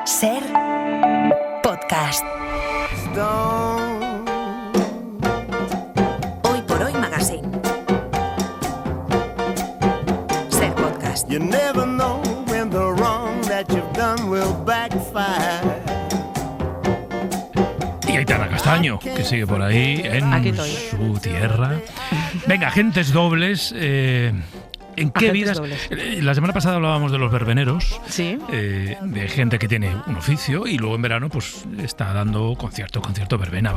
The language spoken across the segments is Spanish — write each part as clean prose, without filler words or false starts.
Ser podcast. Hoy por hoy Magazine. Ser podcast. You never know when the wrong that you've done will backfire. Y Aitana Castaño, que sigue por ahí en su tierra. Venga, agentes dobles. ¿En qué vidas? La semana pasada hablábamos de los verbeneros, sí, de gente que tiene un oficio y luego en verano pues está dando concierto, verbena,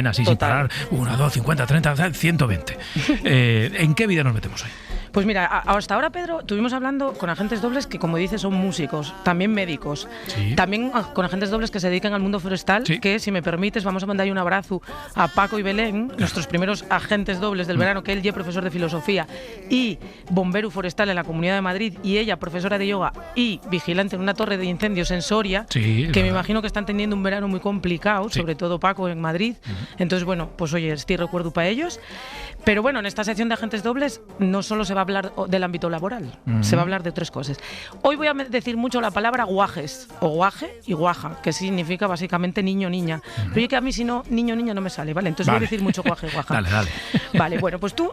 así sin parar. 1, 2, 50, 30, 120. ¿En qué vida nos metemos hoy? Pues mira, hasta ahora, Pedro, estuvimos hablando con agentes dobles que, como dices, son músicos, también médicos, sí, también con agentes dobles que se dedican al mundo forestal, sí, que, si me permites, vamos a mandar un abrazo a Paco y Belén, nuestros primeros agentes dobles del verano, que él ya es profesor de filosofía y bombero forestal en la Comunidad de Madrid, y ella profesora de yoga y vigilante en una torre de incendios en Soria, sí, que me imagino que están teniendo un verano muy complicado, sí, sobre todo Paco en Madrid. Entonces, bueno, pues oye, estoy recuerdo para ellos. Pero bueno, en esta sección de agentes dobles no solo se va a hablar del ámbito laboral, se va a hablar de otras cosas. Hoy voy a decir mucho la palabra guajes, o guaje y guaja, que significa básicamente niño, niña. Pero yo que a mí si no, niño, niña no me sale, ¿vale? Entonces voy a decir mucho guaje y guaja. Dale. Vale, bueno, pues tú,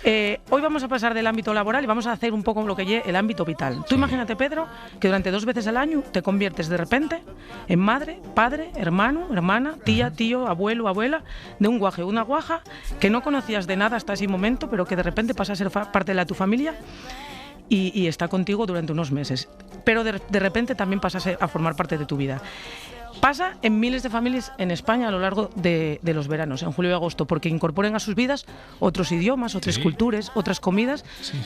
hoy vamos a pasar del ámbito laboral y vamos a hacer un poco lo que lleve el ámbito vital. Tú imagínate, Pedro, que durante 2 veces al año te conviertes de repente en madre, padre, hermano, hermana, tía, tío, abuelo, abuela, de un guaje o una guaja que no conocías de nada hasta ese momento, pero que de repente pasa a ser parte de tu familia y está contigo durante unos meses. Pero de repente también pasa a formar parte de tu vida. Pasa en miles de familias en España a lo largo de los veranos, en julio y agosto, porque incorporan a sus vidas otros idiomas, otras culturas, otras comidas, sí.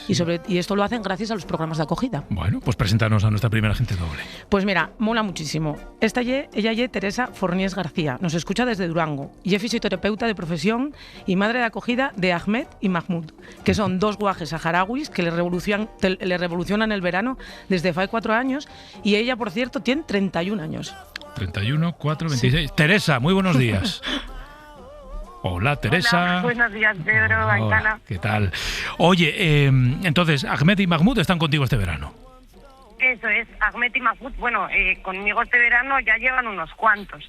Y esto lo hacen gracias a los programas de acogida. Bueno, pues preséntanos a nuestra primera agente doble. Pues mira, mola muchísimo. Ella es Teresa Forniés García, nos escucha desde Durango y es fisioterapeuta de profesión y madre de acogida de Ahmed y Mahmoud, que son 2 guajes saharauis que le revolucionan el verano desde hace 4 años, y ella, por cierto, tiene 31 años. 31, 4, 26. Sí. Teresa, muy buenos días. Hola, Teresa. Hola, buenos días, Pedro, Aitana. ¿Qué tal? Oye, entonces, Ahmed y Mahmoud están contigo este verano. Eso es, Ahmed y Mahmoud, bueno, conmigo este verano ya llevan unos cuantos.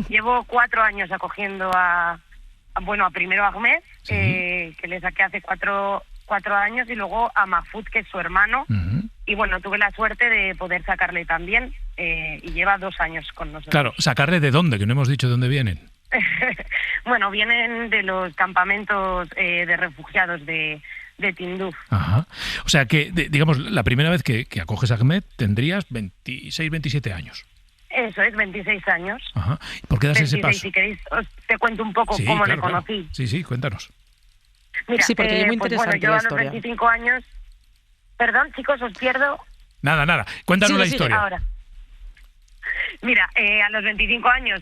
Llevo 4 años acogiendo a primero a Ahmed, sí, que le saqué hace 4 años, y luego a Mahmoud, que es su hermano. Uh-huh. Y bueno, tuve la suerte de poder sacarle también, y lleva 2 años con nosotros. Claro, ¿sacarle de dónde? Que no hemos dicho de dónde vienen. Bueno, vienen de los campamentos de refugiados de Tinduf. Ajá. O sea que, digamos, la primera vez que acoges a Ahmed tendrías 26, 27 años. Eso es, 26 años. Ajá. ¿Y por qué das 26, ese paso? Si queréis, te cuento un poco cómo le conocí. Claro. Sí, cuéntanos. Mira, sí, porque es muy interesante yo la a los 25 años... Perdón, chicos, os pierdo. Nada. Cuéntanos la historia. Ahora. Mira, a los 25 años,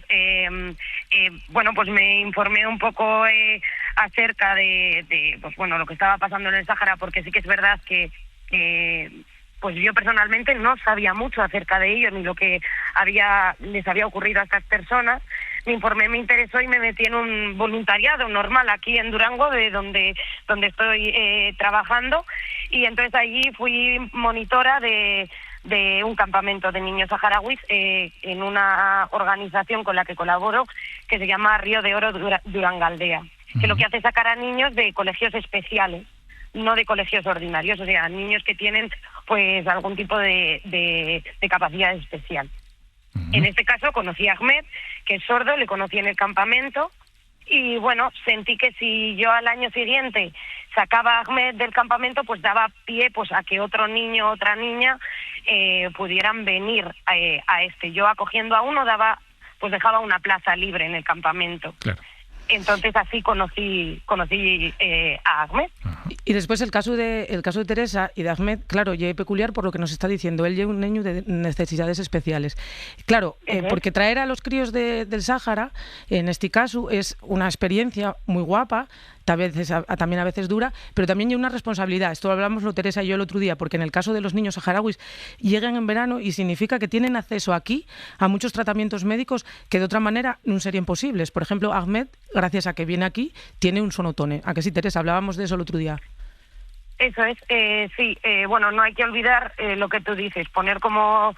pues me informé un poco acerca de lo que estaba pasando en el Sáhara, porque sí que es verdad que pues yo personalmente no sabía mucho acerca de ello, ni lo que les había ocurrido a estas personas. Me informé, me interesó y me metí en un voluntariado normal aquí en Durango, de donde estoy trabajando, y entonces allí fui monitora de un campamento de niños saharauis en una organización con la que colaboro, que se llama Río de Oro Durangaldea, que lo que hace es sacar a niños de colegios especiales, no de colegios ordinarios, o sea, niños que tienen pues algún tipo de capacidad especial. Uh-huh. En este caso conocí a Ahmed, que es sordo, le conocí en el campamento, y bueno, sentí que si yo al año siguiente sacaba a Ahmed del campamento, pues daba pie pues a que otro niño o otra niña pudieran venir a este. Yo acogiendo a uno dejaba una plaza libre en el campamento. Claro. Entonces así conocí a Ahmed. Y después el caso de Teresa y de Ahmed, claro, ya es peculiar por lo que nos está diciendo. Él lleva un niño de necesidades especiales. Claro, porque traer a los críos del Sáhara, en este caso, es una experiencia muy guapa, también a veces dura, pero también hay una responsabilidad. Esto lo hablamos Teresa y yo el otro día, porque en el caso de los niños saharauis llegan en verano y significa que tienen acceso aquí a muchos tratamientos médicos que de otra manera no serían posibles. Por ejemplo, Ahmed, gracias a que viene aquí, tiene un sonotone. ¿A que sí, Teresa? Hablábamos de eso el otro día. Eso es, sí. Bueno, no hay que olvidar lo que tú dices, poner como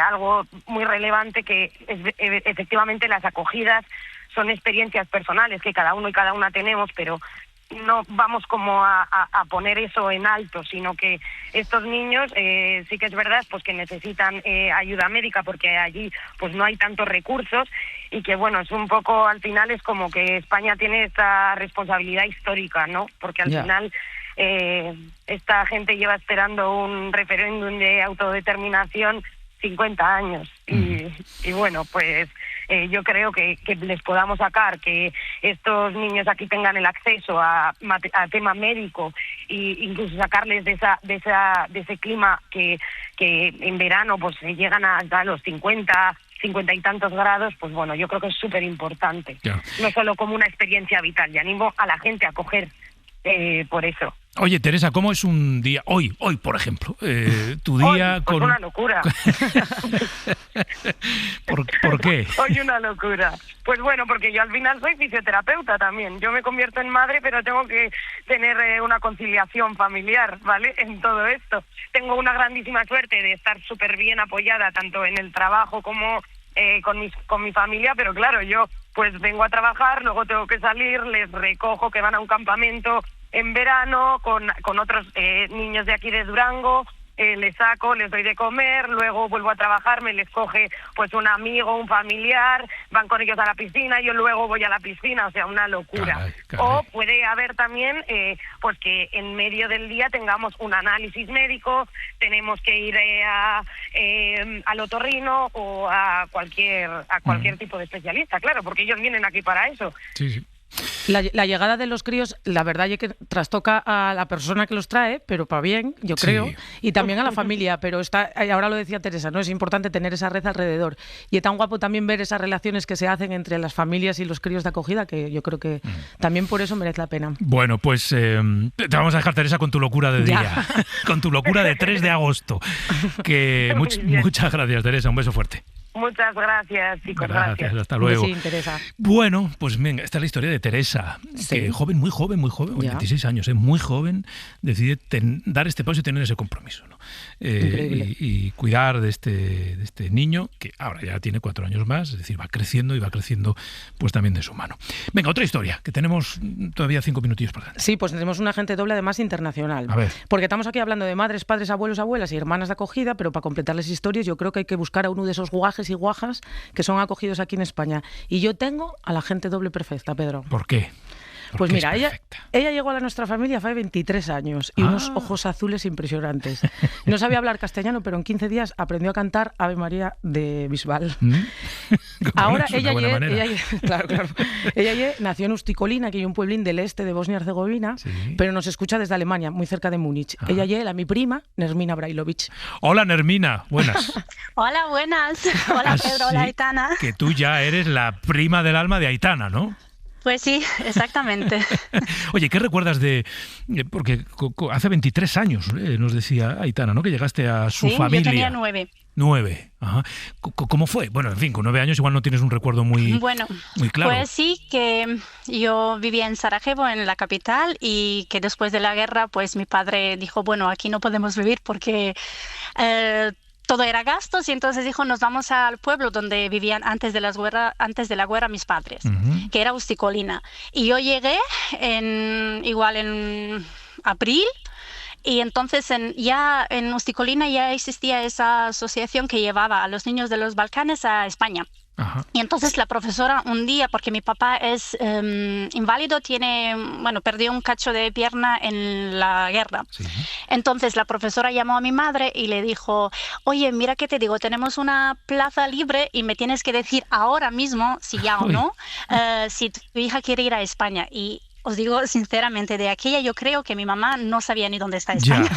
algo muy relevante que efectivamente las acogidas son experiencias personales que cada uno y cada una tenemos, pero no vamos como a poner eso en alto, sino que estos niños sí que es verdad pues que necesitan ayuda médica porque allí pues no hay tantos recursos y que bueno, es un poco, al final es como que España tiene esta responsabilidad histórica, ¿no? Porque al final esta gente lleva esperando un referéndum de autodeterminación 50 años y bueno, pues yo creo que les podamos sacar, que estos niños aquí tengan el acceso a tema médico e incluso sacarles de ese clima que en verano pues llegan hasta los 50 y tantos grados, pues bueno, yo creo que es súper importante. No solo como una experiencia vital, y animo a la gente a coger por eso. Oye, Teresa, ¿cómo es un día hoy, por ejemplo? Tu día hoy, pues con... una locura. ¿Por qué? Hoy una locura. Pues bueno, porque yo al final soy fisioterapeuta también. Yo me convierto en madre, pero tengo que tener una conciliación familiar, ¿vale? En todo esto. Tengo una grandísima suerte de estar súper bien apoyada, tanto en el trabajo como con mi familia, pero claro, yo pues vengo a trabajar, luego tengo que salir, les recojo que van a un campamento en verano con otros niños de aquí de Durango, les saco, les doy de comer, luego vuelvo a trabajar, me les coge pues un amigo, un familiar, van con ellos a la piscina, yo luego voy a la piscina, o sea, una locura. Caray. O puede haber también pues que en medio del día tengamos un análisis médico, tenemos que ir al otorrino o a cualquier tipo de especialista, claro, porque ellos vienen aquí para eso. Sí. La llegada de los críos, la verdad es que trastoca a la persona que los trae, pero para bien, yo creo, y también a la familia, pero ahora lo decía Teresa, ¿no? Es importante tener esa red alrededor. Y es tan guapo también ver esas relaciones que se hacen entre las familias y los críos de acogida, que yo creo que también por eso merece la pena. Bueno, pues te vamos a dejar, Teresa, con tu locura de día, con tu locura de 3 de agosto. Que muchas gracias, Teresa, un beso fuerte. Muchas gracias, chicos. Gracias. Hasta luego. Sí, Teresa. Bueno, pues venga, esta es la historia de Teresa, que muy joven, 26 años, muy joven, decide dar este paso y tener ese compromiso, ¿no? Y cuidar de este niño, que ahora ya tiene 4 años más, es decir, va creciendo pues también de su mano. Venga, otra historia, que tenemos todavía 5 minutillos para adelante. Sí, pues tenemos un agente doble además internacional. A ver. Porque estamos aquí hablando de madres, padres, abuelos, abuelas y hermanas de acogida, pero para completarles historias yo creo que hay que buscar a uno de esos guajes y guajas que son acogidos aquí en España. Y yo tengo a la gente doble perfecta, Pedro. ¿Por qué? Pues mira, ella llegó a nuestra familia hace 23 años y unos ojos azules impresionantes. No sabía hablar castellano, pero en 15 días aprendió a cantar Ave María de Bisbal. Ahora ella nació en Usticolina, que es un pueblín del este de Bosnia-Herzegovina, pero nos escucha desde Alemania, muy cerca de Múnich. Ella es mi prima, Nermina Brailovic. Hola, Nermina, buenas. Hola, buenas. Hola, Pedro, hola, Aitana. Que tú ya eres la prima del alma de Aitana, ¿no? Pues sí, exactamente. Oye, ¿qué recuerdas porque hace 23 años, nos decía Aitana, ¿no? Que llegaste a su familia. Sí, yo tenía 9. 9, ajá. ¿Cómo fue? Bueno, en fin, con 9 años igual no tienes un recuerdo muy claro. Pues sí, que yo vivía en Sarajevo, en la capital, y que después de la guerra, pues mi padre dijo, bueno, aquí no podemos vivir porque... todo era gastos y entonces dijo, nos vamos al pueblo donde vivían antes de la guerra mis padres, que era Usticolina. Y yo llegué igual en abril y entonces ya en Usticolina ya existía esa asociación que llevaba a los niños de los Balcanes a España. Ajá. Y entonces la profesora un día, porque mi papá es inválido, perdió un cacho de pierna en la guerra. Sí. Entonces la profesora llamó a mi madre y le dijo, oye, mira que te digo, tenemos una plaza libre y me tienes que decir ahora mismo si ya o no, si tu hija quiere ir a España. Y os digo sinceramente, de aquella yo creo que mi mamá no sabía ni dónde está España.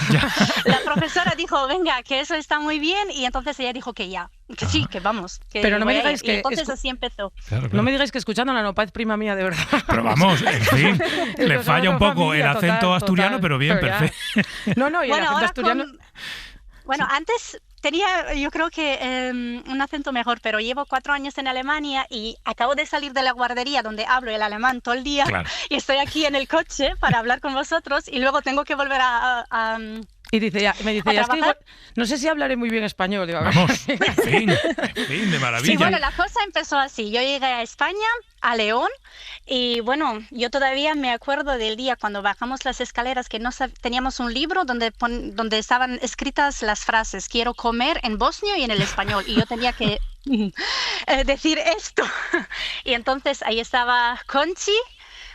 La profesora dijo, venga, que eso está muy bien, y entonces ella dijo que ya, que sí, que vamos. Que pero no me digáis que... Y entonces así empezó. Claro. No me digáis que escuchándola no parece prima mía, de verdad. Pero vamos, en fin, le falla un poco familia, el acento asturiano, total, pero bien, perfecto. No, y el acento asturiano... Antes tenía, yo creo que un acento mejor, pero llevo 4 años en Alemania y acabo de salir de la guardería donde hablo el alemán todo el día, Claro. y estoy aquí en el coche para hablar con vosotros y luego tengo que volver a Y dice, me dice, ¿A ya es que trabajar? igual, no sé si hablaré muy bien español. Digo, a ver. Vamos, en fin, de maravilla. Sí, bueno, la cosa empezó así. Yo llegué a España, a León, y bueno, yo todavía me acuerdo del día cuando bajamos las escaleras que teníamos un libro donde estaban escritas las frases quiero comer en bosnio y en el español, y yo tenía que decir esto. Y entonces ahí estaba Conchi,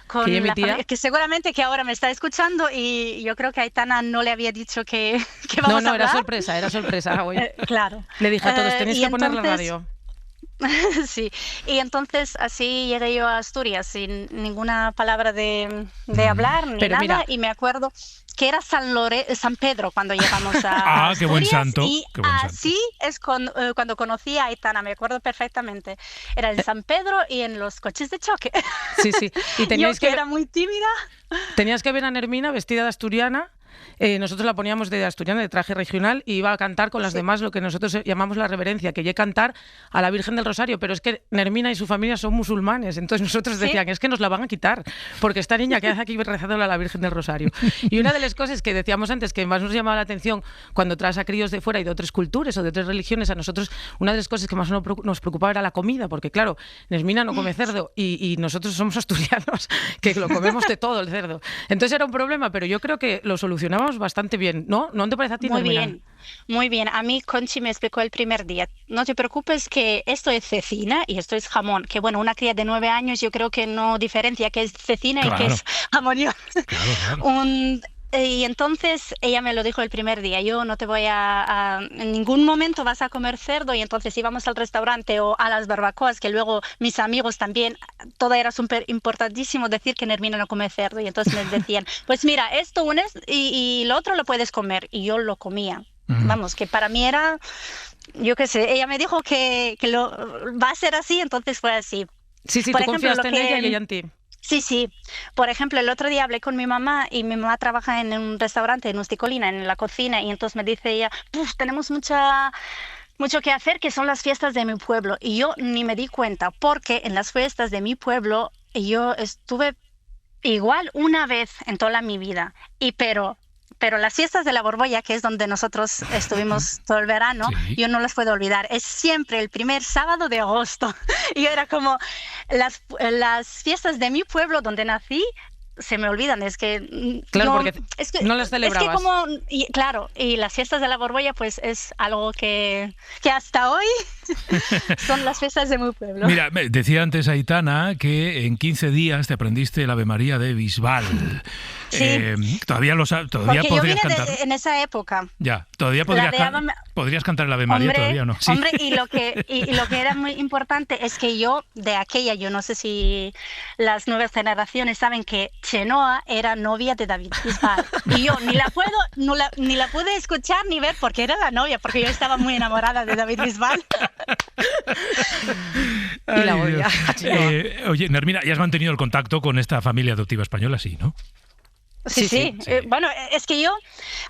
con ¿Que la emitía? que seguramente que ahora me está escuchando, y yo creo que Aitana no le había dicho que vamos No, a hablar. era sorpresa. Hoy. Claro. Le dije a todos, tenéis y que poner la entonces- radio. Sí, y entonces así llegué yo a Asturias sin ninguna palabra de hablar ni Pero nada, mira- y me acuerdo que era San Pedro cuando llegamos a Ah, qué buen Asturias, santo, y qué buen santo. así es cuando conocí a Aitana, me acuerdo perfectamente. Era en San Pedro y en los coches de choque. Sí. Y Yo teníais que era muy tímida. Tenías que ver a Nermina vestida de asturiana. Nosotros la poníamos de asturiana, de traje regional, y iba a cantar con las demás lo que nosotros llamamos la reverencia, que llegue a cantar a la Virgen del Rosario. Pero es que Nermina y su familia son musulmanes, entonces nosotros Sí. decían, es que nos la van a quitar, porque esta niña que hace aquí rezándole a la Virgen del Rosario. Y una de las cosas que decíamos antes, que más nos llamaba la atención cuando traes a críos de fuera y de otras culturas o de otras religiones, a nosotros una de las cosas que más nos preocupaba era la comida, porque claro, Nermina no come cerdo y nosotros somos asturianos, que lo comemos de todo el cerdo. Entonces era un problema, pero yo creo que lo solucionamos bastante bien, ¿no? ¿No te parece a ti, Muy Nermina? bien, muy bien. A mí Conchi me explicó el primer día, no te preocupes que esto es cecina y esto es jamón, que bueno, una cría de 9 años yo creo que no diferencia qué es cecina y qué Claro. es jamón. Claro. Y entonces ella me lo dijo el primer día, yo no te voy en ningún momento vas a comer cerdo, y entonces íbamos al restaurante o a las barbacoas, que luego mis amigos también, todo era súper importantísimo decir que Nermina no come cerdo, y entonces me decían, pues mira, esto unes y lo otro lo puedes comer, y yo lo comía. Vamos, que para mí era, yo qué sé, ella me dijo que va a ser así, entonces fue así. Sí, Por tú ejemplo, confiaste en lo que- ella y ella en ti. Sí. Por ejemplo, el otro día hablé con mi mamá y mi mamá trabaja en un restaurante en Usticolina, en la cocina, y entonces me dice ella, tenemos mucho que hacer, que son las fiestas de mi pueblo. Y yo ni me di cuenta, porque en las fiestas de mi pueblo yo estuve igual una vez en toda mi vida, pero las fiestas de la Borbolla, que es donde nosotros estuvimos todo el verano, Sí. yo no las puedo olvidar. Es siempre el primer sábado de agosto. Y era como las fiestas de mi pueblo donde nací, se me olvidan. Es que Claro, no, porque no las celebrabas. Claro, y las fiestas de la Borbolla pues es algo que hasta hoy son las fiestas de mi pueblo. Mira, decía antes Aitana que en 15 días te aprendiste el Ave María de Bisbal. Sí. Todavía Porque yo podrías vine cantar. en esa época. Ya, todavía Ave- podrías cantar el Ave María, todavía no. Sí. Hombre, y lo que era muy importante es que yo no sé si las nuevas generaciones saben que Chenoa era novia de David Bisbal. Y yo ni la pude escuchar ni ver porque era la novia, porque yo estaba muy enamorada de David Bisbal. Y la Ay, odia. Dios. Oye, Nermina, ¿ya has mantenido el contacto con esta familia adoptiva española? Sí, ¿no? Sí. Bueno, es que yo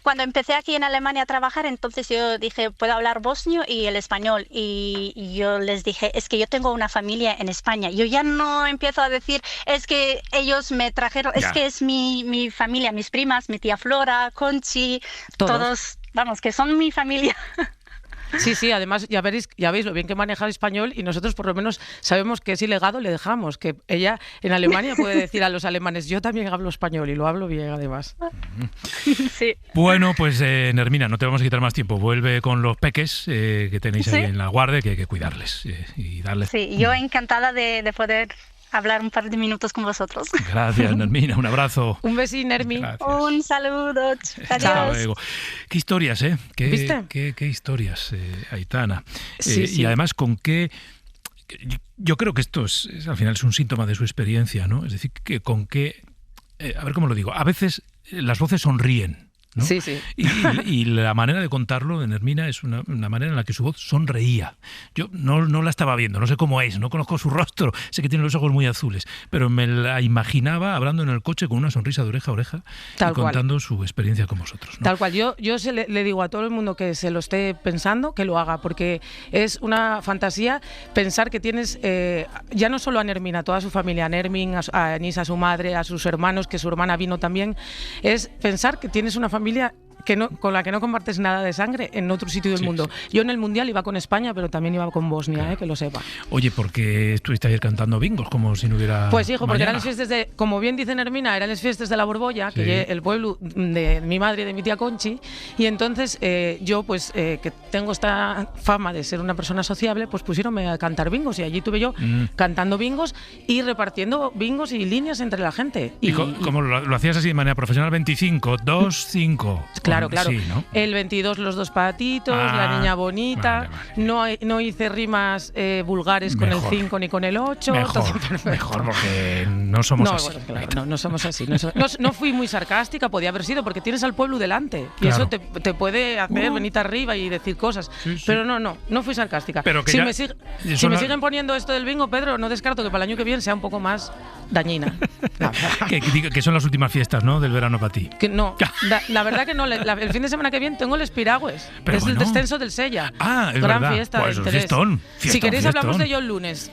cuando empecé aquí en Alemania a trabajar, entonces yo dije, puedo hablar bosnio y el español. Y yo les dije, es que yo tengo una familia en España. Yo ya no empiezo a decir, es que ellos me trajeron, Ya. es que es mi familia, mis primas, mi tía Flora, Conchi, todos, vamos, que son mi familia. Sí, además ya veis lo bien que maneja el español, y nosotros por lo menos sabemos que ese legado le dejamos, que ella en Alemania puede decir a los alemanes, yo también hablo español y lo hablo bien además. Sí. Bueno, pues Nermina, no te vamos a quitar más tiempo. Vuelve con los peques que tenéis ahí Sí. en la guardia, que hay que cuidarles y darles. Sí, yo encantada de poder hablar un par de minutos con vosotros. Gracias, Nermina, un abrazo. Un besín, Nermi. Gracias. Un saludo. Hasta Adiós. luego. Qué historias, ¿eh? ¿Viste? Qué historias, Aitana. Sí. Y además, con qué... Yo creo que esto al final es un síntoma de su experiencia, ¿no? Es decir, que con qué... a ver cómo lo digo. A veces las voces sonríen ¿no? Sí, sí. Y la manera de contarlo en Hermina es una manera en la que su voz sonreía. Yo no la estaba viendo, no sé cómo es, no conozco su rostro, sé que tiene los ojos muy azules, pero me la imaginaba hablando en el coche con una sonrisa de oreja a oreja y contando su experiencia con vosotros, ¿no? Tal cual. Yo le digo a todo el mundo que se lo esté pensando, que lo haga, porque es una fantasía pensar que tienes ya no solo a Nermin, a toda su familia, a Nermin, a Anis, a su madre, a sus hermanos, que su hermana vino también, es pensar que tienes una familia con la que no compartes nada de sangre en otro sitio del mundo. Sí. Yo en el Mundial iba con España, pero también iba con Bosnia, claro. Que lo sepa. Oye, ¿por qué estuviste ayer cantando bingos como si no hubiera Pues hijo, porque mañana? eran las fiestas como bien dice Nermina, eran las fiestas de la Borbolla, sí. Que es el pueblo de mi madre y de mi tía Conchi, y entonces yo, pues, que tengo esta fama de ser una persona sociable, pues pusieronme a cantar bingos, y allí tuve yo cantando bingos y repartiendo bingos y líneas entre la gente. ¿Y cómo lo hacías así de manera profesional? 25, 2, 5... Claro, claro. Sí, ¿no? El 22 los dos patitos, la niña bonita. Vale. No hice rimas vulgares con el 5 ni con el 8. Mejor, porque no somos así. Bueno, claro, no somos así. No fui muy sarcástica, podía haber sido, porque tienes al pueblo delante. Y claro. eso te puede hacer venirte arriba y decir cosas. Sí, sí. Pero no fui sarcástica. Pero que si me siguen poniendo esto del bingo, Pedro, no descarto que para el año que viene sea un poco más dañina. que son las últimas fiestas, ¿no? Del verano para ti. Que no, la verdad que no. El fin de semana que viene tengo el Espiragües. Pero es el descenso del Sella. Ah, es gran verdad. Fiesta pues de interés. Fiestón, si queréis hablamos de ello el lunes.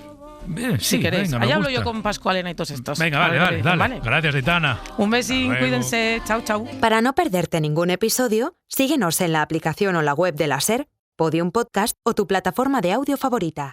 Si queréis. Venga, allá hablo yo con Pascualena y todos estos. Venga, vale. Gracias, Aitana. Un besín, cuídense. Chao. Para no perderte ningún episodio, síguenos en la aplicación o la web de la SER, Podium Podcast o tu plataforma de audio favorita.